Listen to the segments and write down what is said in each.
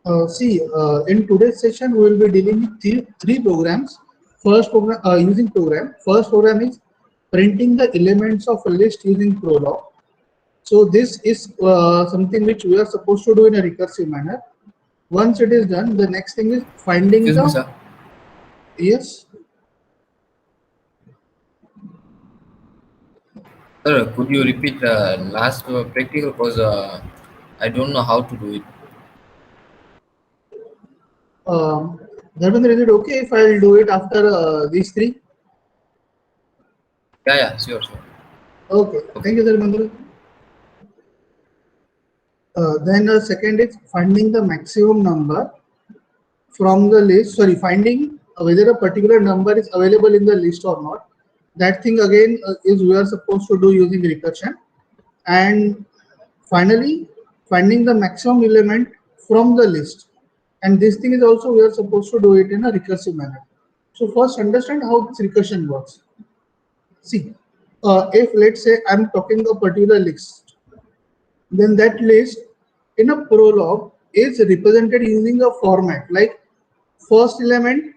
In today's session, we will be dealing with three programs. First program is printing the elements of a list using Prolog. So this is something which we are supposed to do in a recursive manner. Once it is done, the next thing is finding Excuse me, the sir. yes. Sir, could you repeat the last practical? Because I don't know how to do it. Um, Dharmendra, is it okay if I will do it after these three? Yeah, yeah, sure, sure. Okay, Okay. thank you, Dharmendra. Then second is finding the maximum number from the list. Sorry, finding whether a particular number is available in the list or not. That thing again is we are supposed to do using recursion. And finally, finding the maximum element from the list. And this thing is also we are supposed to do it in a recursive manner. So first understand how this recursion works. See, if let's say I'm talking a particular list, then that list in a prolog is represented using a format like first element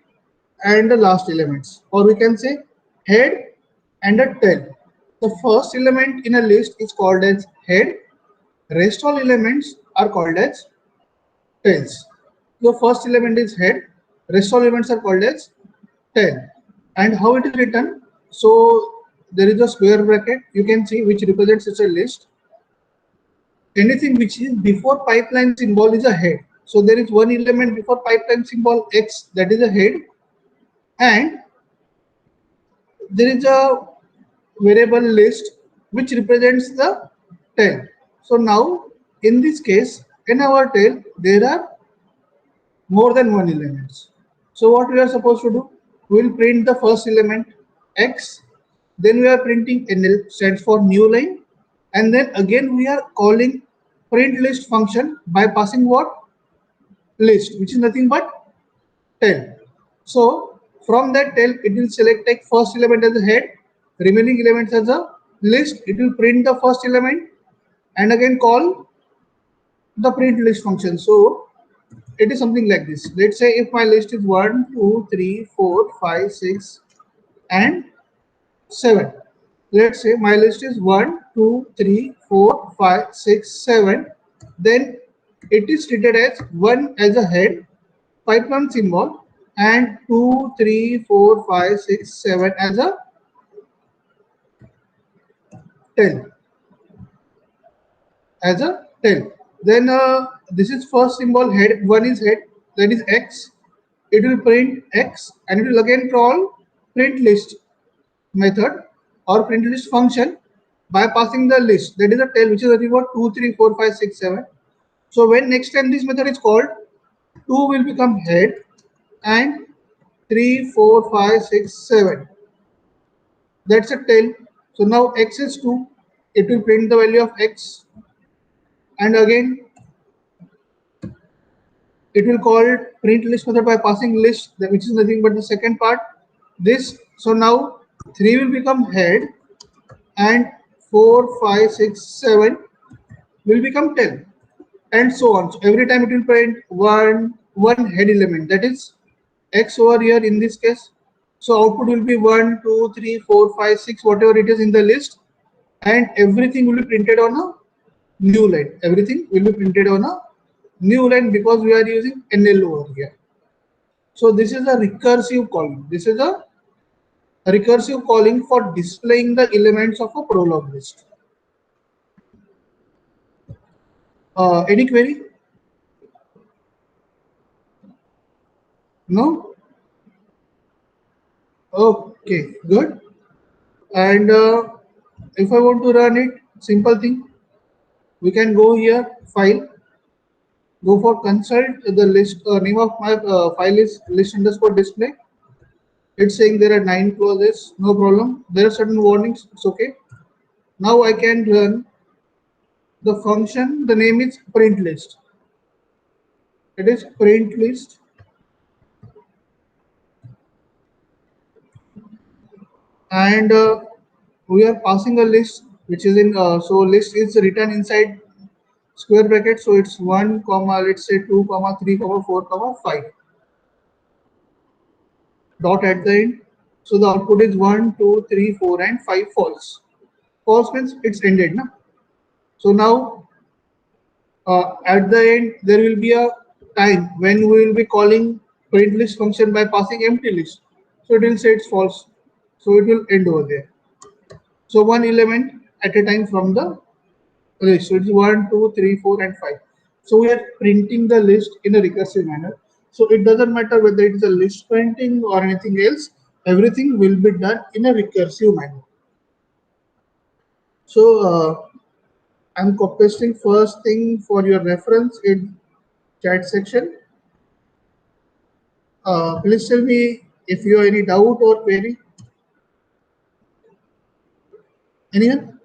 and the last elements, or we can say head and a tail. The first element in a list is called as head. Rest all elements are called as tails. The first element is head. Rest all elements are called as tail. And how it is written? So there is a square bracket you can see which represents such a list. Anything which is before pipeline symbol is a head. So there is one element before pipeline symbol X, that is a head, and there is a variable list which represents the tail. So now in this case, in our tail there are more than one elements. So what we are supposed to do? We will print the first element X, then we are printing NL, stands for new line, and then again we are calling print list function by passing what? List, which is nothing but tail. So from that tail, it will select like first element as a head, remaining elements as a list. It will print the first element and again call the print list function. So it is something like this. Let's say if my list is 1, 2, 3, 4, 5, 6, and 7. Let's say my list is 1, 2, 3, 4, 5, 6, 7. Then it is treated as 1 as a head, pipeline symbol, and 2, 3, 4, 5, 6, 7 as a tail. As a tail. Then this is first symbol head, one is head, that is X. It will print X and it will again call print list method or print list function by passing the list, that is a tail, which is nothing but 2, 3, 4, 5, 6, 7. So when next time this method is called, 2 will become head and 3, 4, 5, 6, 7. That's a tail. So now X is 2, it will print the value of X, and again it will call print list method by passing list, which is nothing but the second part. This, so now 3 will become head and 4, 5, 6, 7 will become 10, and so on. So every time it will print one head element, that is X over here in this case. So output will be 1, 2, 3, 4, 5, 6, whatever it is in the list, and everything will be printed on a new line. Everything will be printed on a new line because we are using NL over here. So this is a recursive calling. This is a recursive calling for displaying the elements of a prolog list. Any query? No? Okay, good. And if I want to run it, simple thing, we can go here, file, go for consult, the list, name of my file is list underscore display. It's saying there are 9 clauses, no problem. There are certain warnings, it's okay. Now I can run the function, the name is print list. It is print list, and we are passing a list which is in, so list is written inside square bracket, so it's 1 comma, let's say 2 comma 3 comma 4 comma 5, dot at the end. So the output is 1 2 3 4 and 5 false. False means it's ended, na? So now at the end there will be a time when we will be calling print list function by passing empty list, so it will say it's false, so it will end over there. So one element at a time from the list, so it's 1 2 3 4 and 5. So we are printing the list in a recursive manner, so it doesn't matter whether it is a list printing or anything else, everything will be done in a recursive manner. So I'm copy-pasting first thing for your reference in chat section. Please tell me if you have any doubt or query. Anyone?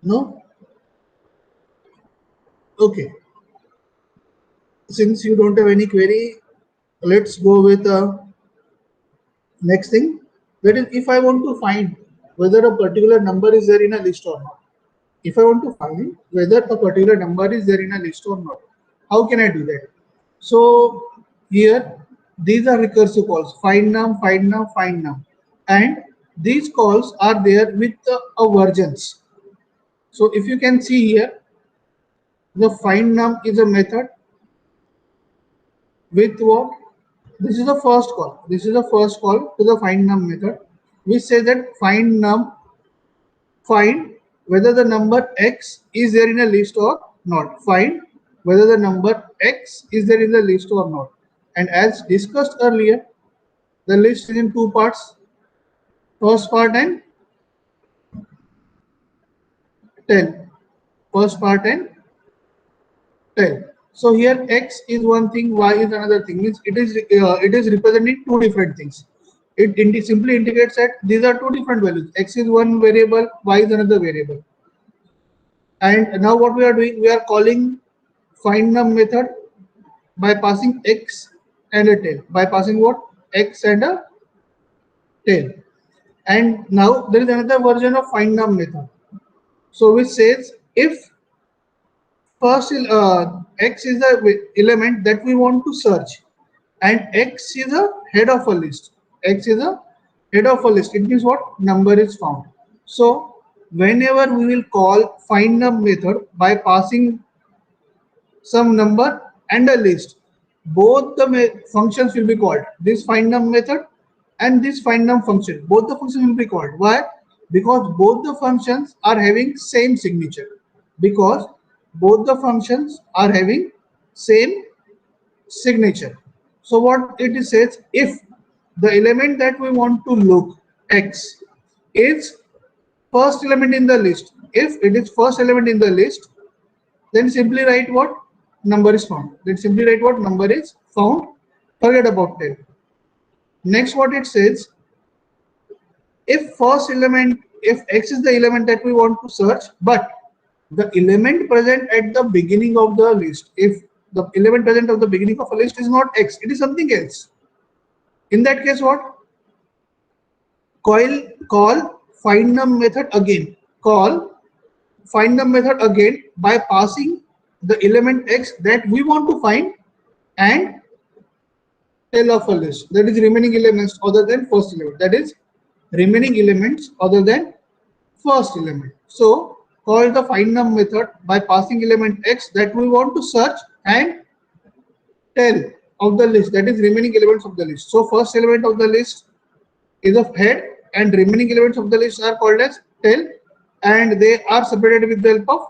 No? Okay. Since you don't have any query, let's go with next thing. That is, if I want to find whether a particular number is there in a list or not. If I want to find whether a particular number is there in a list or not, how can I do that? So here, these are recursive calls: find num, find num, find num, and these calls are there with a versions. So if you can see here, the find num is a method with what? This is the first call. This is the first call to the find num method. We say that find num, find whether the number x is there in a list or not. Find whether the number x is there in the list or not. And as discussed earlier, the list is in two parts: first part and tell. First part and tell. So here x is one thing, y is another thing. Means it is representing two different things. It simply indicates that these are two different values. X is one variable, y is another variable. And now what we are doing, we are calling find num method by passing x and a tail. By passing what? X and a tail. And now there is another version of find num method. So which says if first x is the element that we want to search, and x is a head of a list. X is a head of a list. It means what? Number is found. So whenever we will call find num method by passing some number and a list, both the functions will be called. This find num method and this find num function, both the functions will be called. Why? Because both the functions are having same signature. Because both the functions are having same signature. So what it says, if the element that we want to look, x, is first element in the list, if it is first element in the list, then simply write what? Number is found. Then simply write what? Number is found. Forget about that. Next, what it says, if first element, if x is the element that we want to search, but the element present at the beginning of the list, if the element present at the beginning of a list is not x, it is something else. In that case, what? Call find num method again. Call find num method again by passing the element x that we want to find and tail of a list, that is remaining elements other than first element, that is remaining elements other than first element. So call the find num method by passing element x that we want to search and tail of the list, that is remaining elements of the list. So first element of the list is a head and remaining elements of the list are called as tail, and they are separated with the help of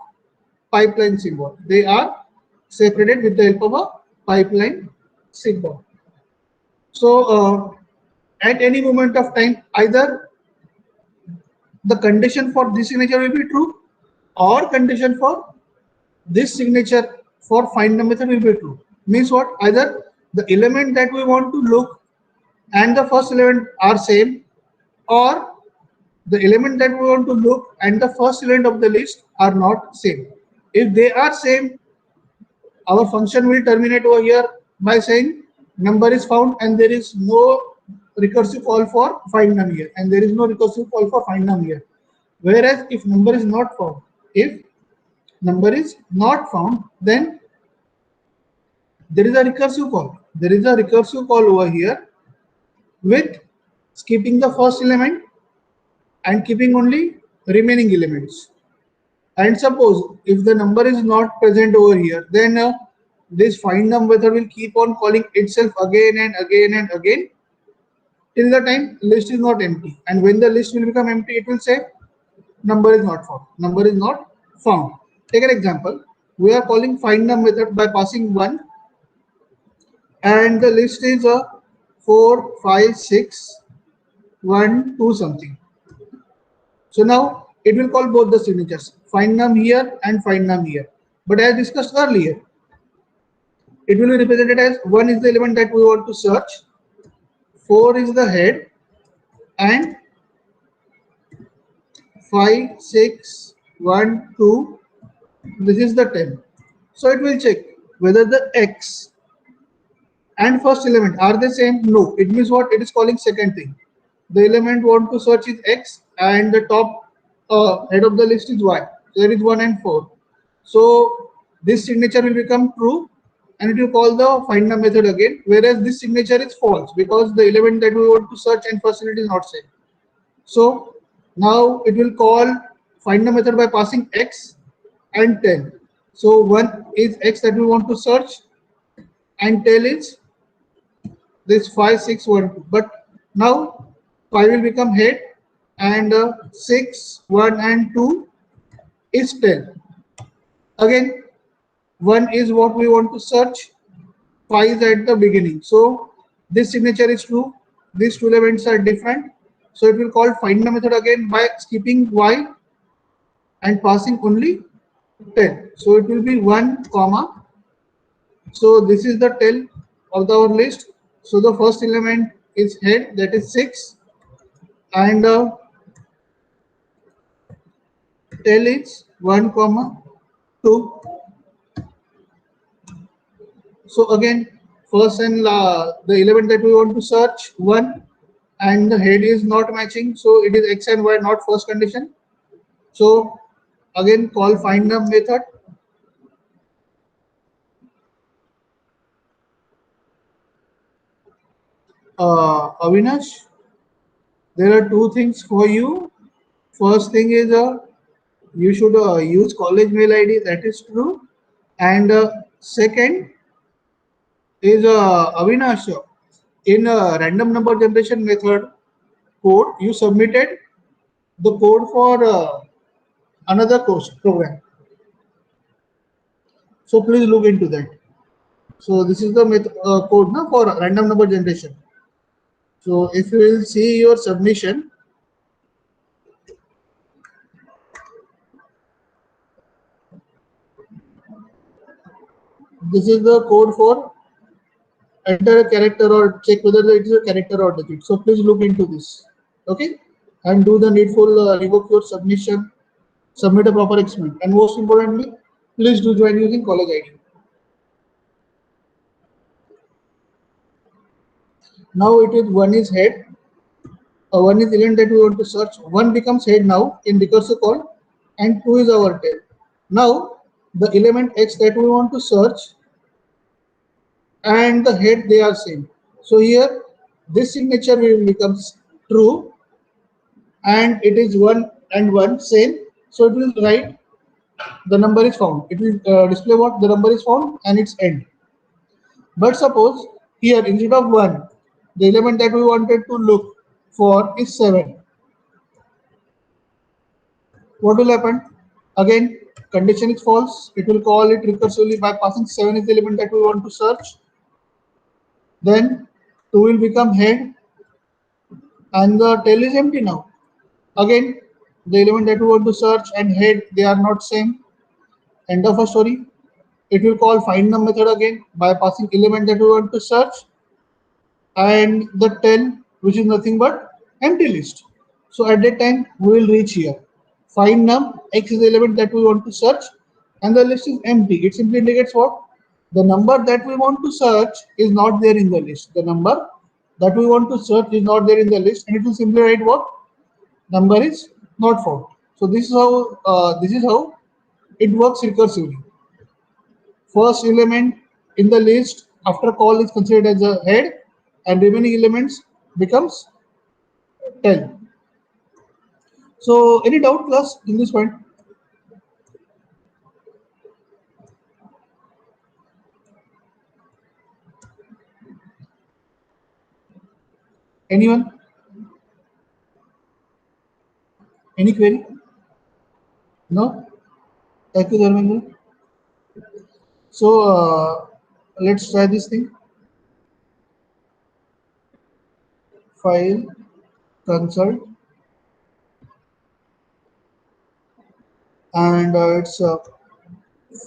pipeline symbol. They are separated with the help of a pipeline symbol. So at any moment of time, either the condition for this signature will be true or condition for this signature for find num method will be true. Means what? Either the element that we want to look and the first element are same, or the element that we want to look and the first element of the list are not same. If they are same, our function will terminate over here by saying number is found, and there is no recursive call for find num here, and there is no recursive call for find num here. Whereas if number is not found, If number is not found, then there is a recursive call. There is a recursive call over here with skipping the first element and keeping only remaining elements. And suppose if the number is not present over here, then this find num method will keep on calling itself again and again and again till the time list is not empty. And when the list will become empty, it will say number is not found. Number is not found. Take an example. We are calling find num method by passing 1, and the list is 4, 5, 6, 1, 2 something. So now it will call both the signatures, find num here and find num here. But as discussed earlier, it will be represented as 1 is the element that we want to search, 4 is the head, and 5, 6, 1, 2, this is the 10. So it will check whether the X and first element are the same. No, it means what? It is calling second thing. The element want to search is X and the top head of the list is Y. So there is 1 and 4. So this signature will become true and it will call the find num method again, whereas this signature is false because the element that we want to search and first element is not same. So now it will call find num method by passing X and 10. So 1 is X that we want to search and 10 is this 5, 6, 1, 2. But now 5 will become head and 6, 1 and 2 is 10. Again, 1 is what we want to search, 5 is at the beginning. So this signature is true, these two elements are different. So it will call find num method again by skipping Y and passing only 10. So it will be 1 comma. So this is the 10 of our list. So the first element is head, that is 6, and tail is 1 comma 2. So again, first and the element that we want to search 1 and the head is not matching, so it is X and Y, not first condition. So again call find num method. Avinash, there are two things for you. First thing is you should use college mail ID, that is true. And second is Avinash, in a random number generation method code, you submitted the code for another course program. So please look into that. So this is the code na, for random number generation. So if you will see your submission, this is the code for enter a character or check whether it is a character or digit. So please look into this, okay, and do the needful, revoke your submission, submit a proper experiment, and most importantly, please do join using college ID. Now it is 1 is head, 1 is element that we want to search, 1 becomes head now in recursive call, and 2 is our tail. Now the element X that we want to search and the head, they are same. So here this signature will becomes true and it is 1 and 1 same. So it will write the number is found. It will display what the number is found and its end. But suppose here instead of 1, the element that we wanted to look for is 7. What will happen? Again, condition is false. It will call it recursively by passing 7 is the element that we want to search. Then 2 will become head and the tail is empty now. Again, the element that we want to search and head, they are not same. End of a story. It will call find num method again by passing element that we want to search and the tail, which is nothing but empty list. So at that time we will reach here. Find num, X is the element that we want to search and the list is empty. It simply indicates what? The number that we want to search is not there in the list. The number that we want to search is not there in the list, and it will simply write what? Number is not found. So this is how it works recursively. First element in the list after call is considered as a head, and remaining elements becomes tail. So any doubt class in this point? Anyone? Any query? No? Thank you, Dharmendra. So let's try this thing. File, consult, and it's a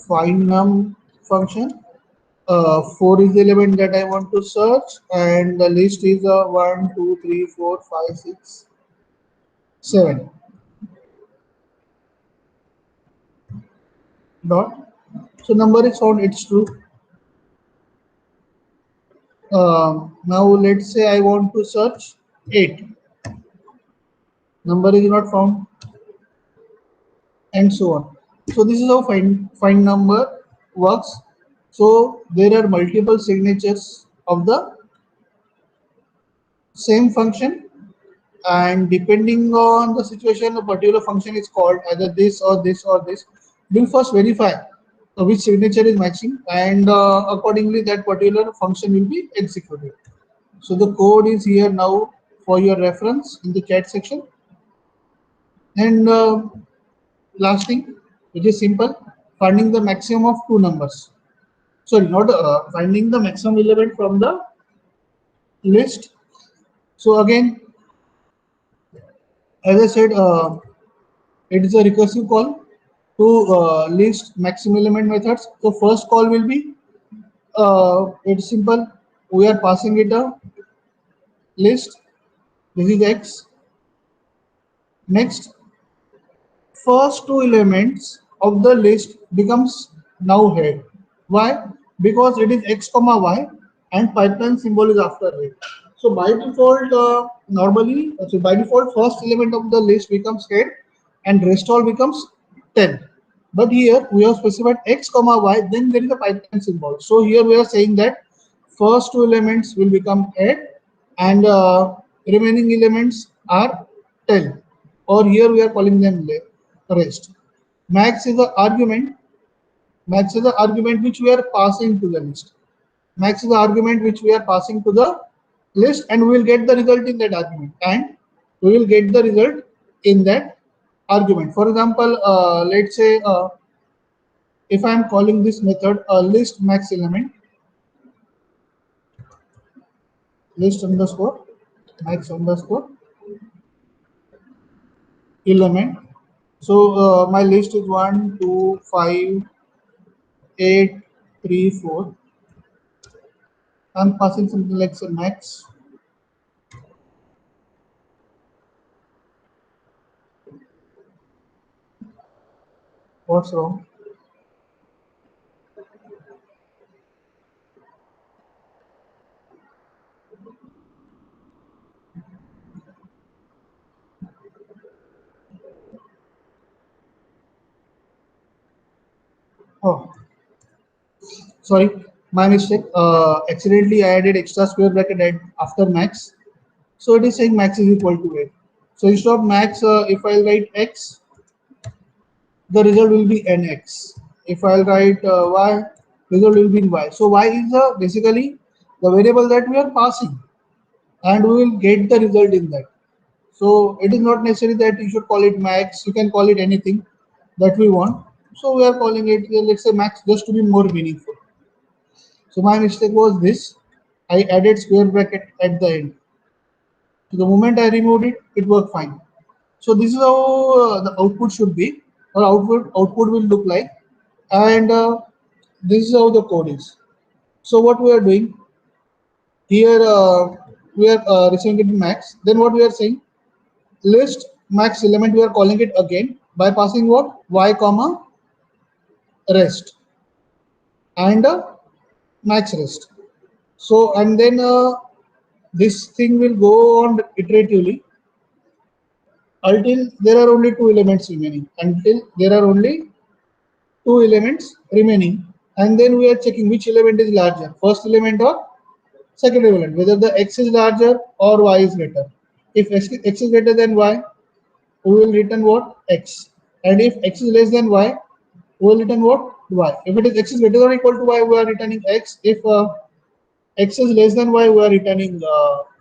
find num function. 4 is the element that I want to search, and the list is 1, 2, 3, 4, 5, 6, 7. Dot. So number is found, it's true. Now let's say I want to search 8. Number is not found, and so on. So this is how find number works. So there are multiple signatures of the same function, and depending on the situation, a particular function is called either this or this or this. We'll first verify which signature is matching, and accordingly that particular function will be executed. So the code is here now for your reference in the chat section. And last thing, which is simple, finding the maximum of two numbers. Sorry, not finding the maximum element from the list. So again, as I said, it is a recursive call to list maximum element methods. So first call will be it's simple. We are passing it a list. This is X. Next, first two elements of the list becomes now head. Why? Because it is X comma Y and pipeline symbol is after it. So by default, by default, first element of the list becomes head and rest all becomes 10. But here we have specified X comma Y, then there is a pipeline symbol. So here we are saying that first two elements will become head and remaining elements are tail, or here we are calling them rest. Max is the argument. Max is the argument which we are passing to the list. Max is the argument which we are passing to the list, and we will get the result in that argument. And we will get the result in that argument. For example, let's say if I am calling this method list max element, list underscore max underscore element. So my list is 1, 2, 5, 8, 3, 4. I'm passing something like say max. What's wrong? Oh, sorry, my mistake. Accidentally I added extra square bracket after max. So it is saying max is equal to 8. So instead of max, if I write x, the result will be nx. If I'll write y, result will be in y. So y is basically the variable that we are passing, and we will get the result in that. So it is not necessary that you should call it max. You can call it anything that we want. So we are calling it, let's say max, just to be more meaningful. So my mistake was this. I added square bracket at the end. So the moment I removed it, it worked fine. So this is how the output should be, or output will look like, and this is how the code is. So what we are doing here, we are receiving it in max. Then what we are saying, list max element, we are calling it again by passing what, y comma rest and max rest. So and then this thing will go on iteratively until there are only two elements remaining, until there are only two elements remaining, and then we are checking which element is larger, first element or second element, whether the x is larger or y is greater. If x is greater than y, we will return what? X. And if x is less than y, we will return what? Y. If it is x is greater than or equal to y, we are returning x. If x is less than y, we are returning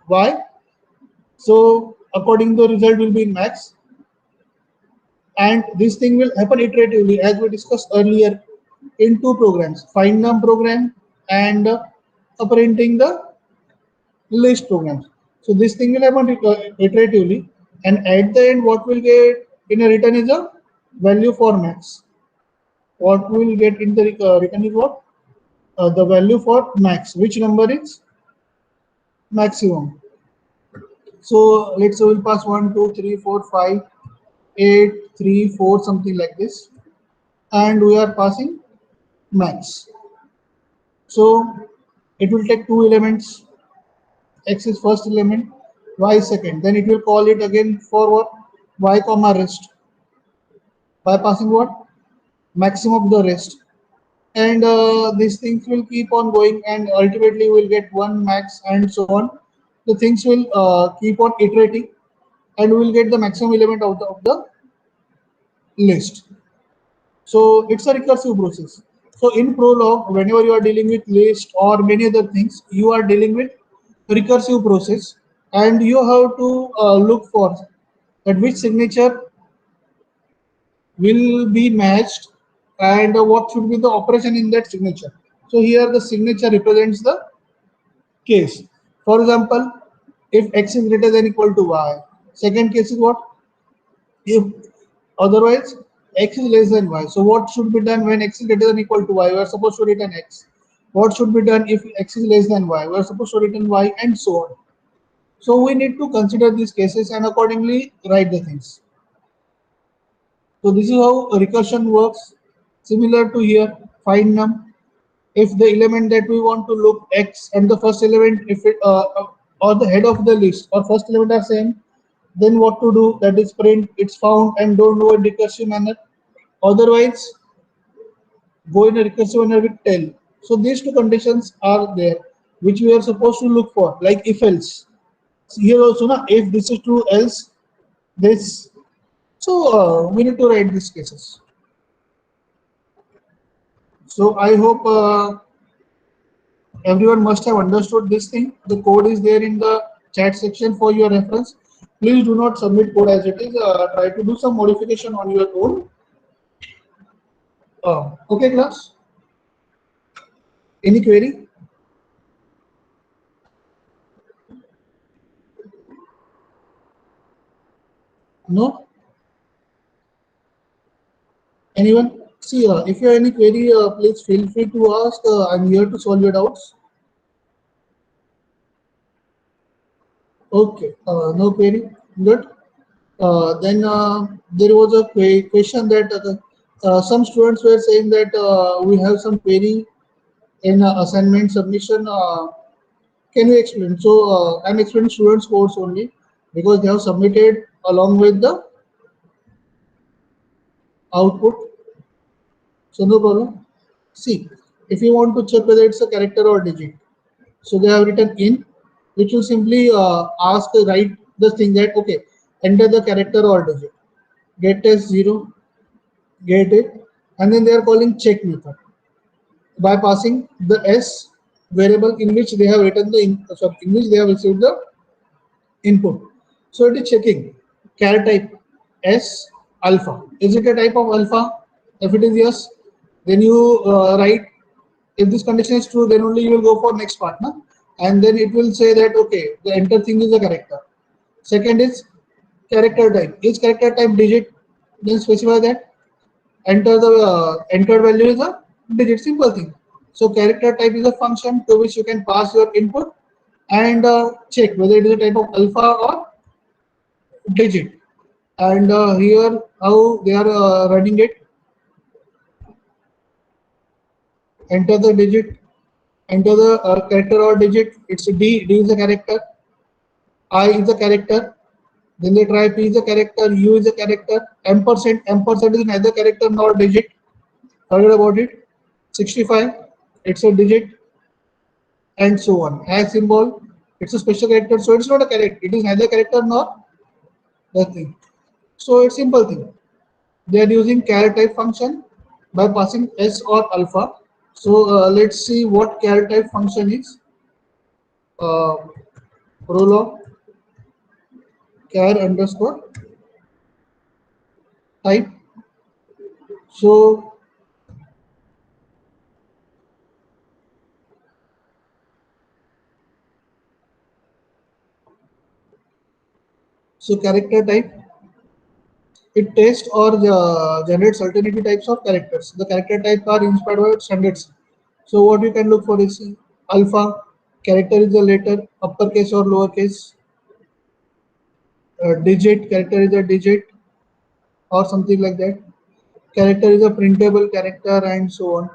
y. So according to the result will be in max. And this thing will happen iteratively as we discussed earlier in two programs, find num program and appending the list programs. So this thing will happen iteratively, and at the end what we'll get in a return is a value for max. What we will get in the return is what? The value for max, which number is maximum. So let's say we'll pass 1, 2, 3, 4, 5, 8, 3, 4, something like this, and we are passing max. So it will take two elements, x is first element, y is second. Then it will call it again for what? Y comma rest, by passing what? Maximum of the rest. And these things will keep on going, and ultimately we'll get one max and so on. The things will keep on iterating, and we will get the maximum element out of the list. So it's a recursive process. So in Prolog, whenever you are dealing with list or many other things, you are dealing with recursive process, and you have to look for that which signature will be matched, and what should be the operation in that signature. So here the signature represents the case. For example, if x is greater than equal to y, second case is what? If otherwise x is less than y. So what should be done when x is greater than equal to y? We are supposed to return x. What should be done if x is less than y? We are supposed to return y, and so on. So we need to consider these cases and accordingly write the things. So this is how recursion works. Similar to here, find num. If the element that we want to look x and the first element, if it or the head of the list or first element are same, then what to do? That is print it's found and don't do a recursive manner. Otherwise, go in a recursive manner with tell. So these two conditions are there which we are supposed to look for, like if else. So here also, na, if this is true, else this. So we need to write these cases. So I hope everyone must have understood this thing. The code is there in the chat section for your reference. Please do not submit code as it is. Try to do some modification on your own. Okay, class. Any query? No? Anyone? See, if you have any query, please feel free to ask. I'm here to solve your doubts. Okay, no query. Good. Then there was a question that some students were saying that we have some query in assignment submission. Can you explain? So I'm explaining students course only because they have submitted along with the output. So no problem. See, if you want to check whether it's a character or digit, so they have written in, which will simply ask write the thing that okay, enter the character or digit. Get test 0, get it, and then they are calling check method by passing the s variable in which they have written the in which they have received the input. So it is checking char type s alpha. Is it a type of alpha? If it is yes, then you write. If this condition is true, then only you will go for next partner, and then it will say that okay, the enter thing is a character. Second is character type. Is character type digit? Then specify that. Enter the entered value is a digit, simple thing. So character type is a function to which you can pass your input and check whether it is a type of alpha or digit. And here how they are running it. Enter the digit, enter the character or digit. It's D is a character, I is a character. Then they try P is a character, U is a character, ampersand is neither character nor digit. Forget about it. 65, it's a digit, and so on. Hash symbol, it's a special character, so it's not a character. It is neither character nor nothing. So it's simple thing. They are using char type function by passing s or alpha. So let's see what char type function is. Uh, Prolog char underscore type. So character type, it tests or generates alternative types of characters. The character type are inspired by standards. So what you can look for is alpha, character is a letter, uppercase or lowercase, digit, character is a digit or something like that. Character is a printable character and so on.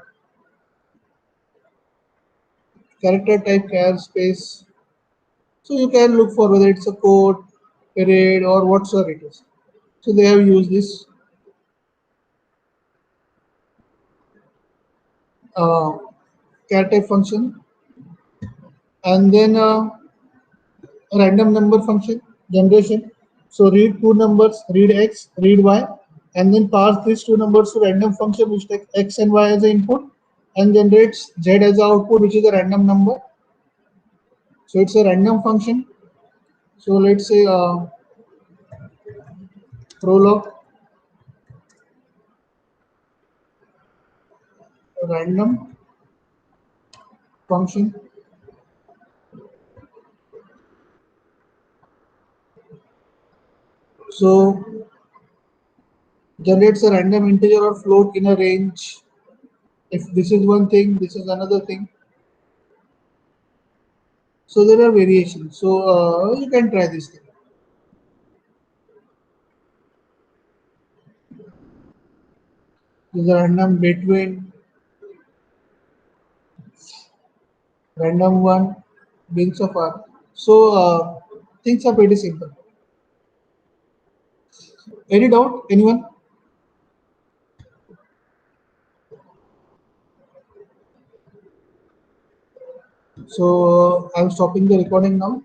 Character type, char space. So you can look for whether it's a code, array or whatsoever it is. So they have used this uh, char type function, and then random number function generation. So read two numbers, read x, read y, and then pass these two numbers to random function which takes x and y as an input and generates z as the output, which is a random number. So it's a random function. So let's say prolog random function. So generates a random integer or float in a range. If this is one thing, this is another thing. So there are variations. So you can try this thing. This is a random between random one, being so far. So things are pretty simple. Any doubt? Anyone? So I'm stopping the recording now.